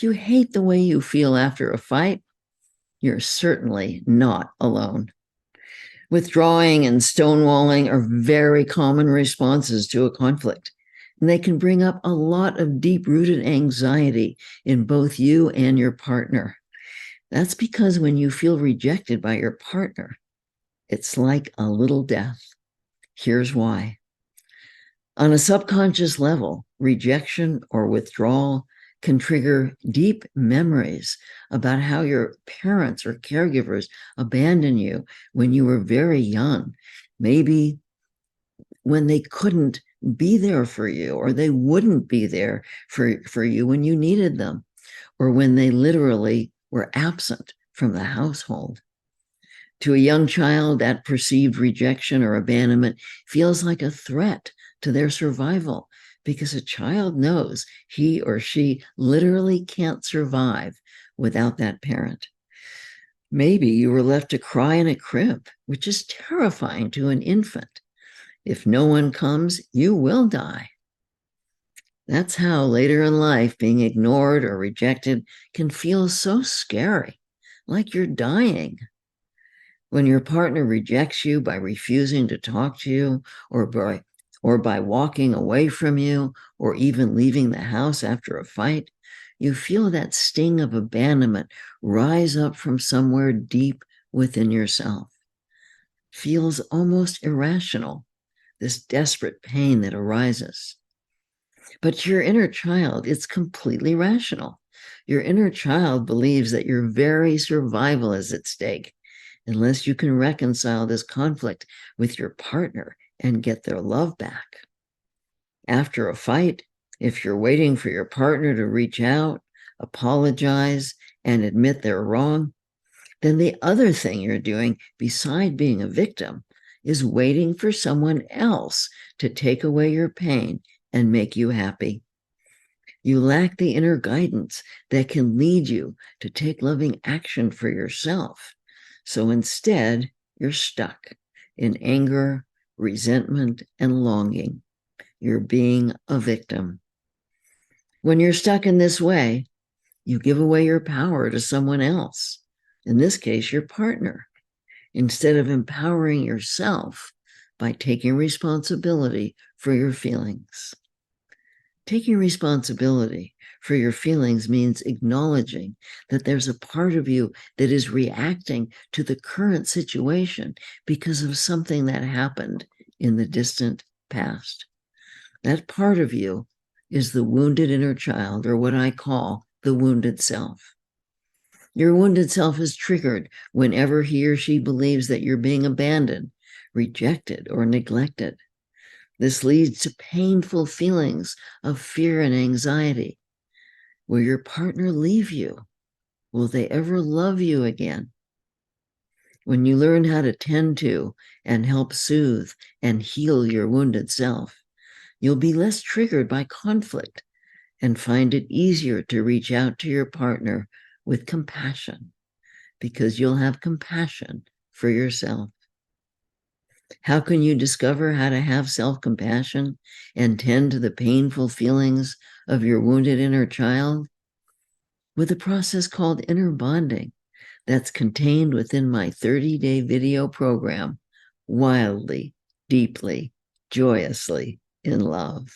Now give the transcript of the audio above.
If you hate the way you feel after a fight, you're certainly not alone. Withdrawing and stonewalling are very common responses to a conflict, and they can bring up a lot of deep-rooted anxiety in both you and your partner. That's because when you feel rejected by your partner, it's like a little death. Here's why. On a subconscious level, rejection or withdrawal can trigger deep memories about how your parents or caregivers abandoned you when you were very young. Maybe when they couldn't be there for you, or they wouldn't be there for you when you needed them, or when they literally were absent from the household. To a young child, that perceived rejection or abandonment feels like a threat to their survival, because a child knows he or she literally can't survive without that parent. Maybe you were left to cry in a crib, which is terrifying to an infant. If no one comes, you will die. That's how later in life being ignored or rejected can feel so scary, like you're dying. When your partner rejects you by refusing to talk to you, or by walking away from you, or even leaving the house after a fight, you feel that sting of abandonment rise up from somewhere deep within yourself. Feels almost irrational, this desperate pain that arises. But your inner child, it's completely rational. Your inner child believes that your very survival is at stake, unless you can reconcile this conflict with your partner and get their love back. After a fight, if you're waiting for your partner to reach out, apologize, and admit they're wrong, then the other thing you're doing, beside being a victim, is waiting for someone else to take away your pain and make you happy. You lack the inner guidance that can lead you to take loving action for yourself. So instead, you're stuck in anger, resentment, and longing. You're being a victim. When you're stuck in this way, you give away your power to someone else, in this case, your partner, instead of empowering yourself by taking responsibility for your feelings. Taking responsibility for your feelings means acknowledging that there's a part of you that is reacting to the current situation because of something that happened in the distant past. That part of you is the wounded inner child, or what I call the wounded self. Your wounded self is triggered whenever he or she believes that you're being abandoned, rejected, or neglected. This leads to painful feelings of fear and anxiety. Will your partner leave you? Will they ever love you again? When you learn how to tend to and help soothe and heal your wounded self, you'll be less triggered by conflict and find it easier to reach out to your partner with compassion, because you'll have compassion for yourself. How can you discover how to have self-compassion and tend to the painful feelings of your wounded inner child? With a process called inner bonding that's contained within my 30-day video program, Wildly, Deeply, Joyously in Love.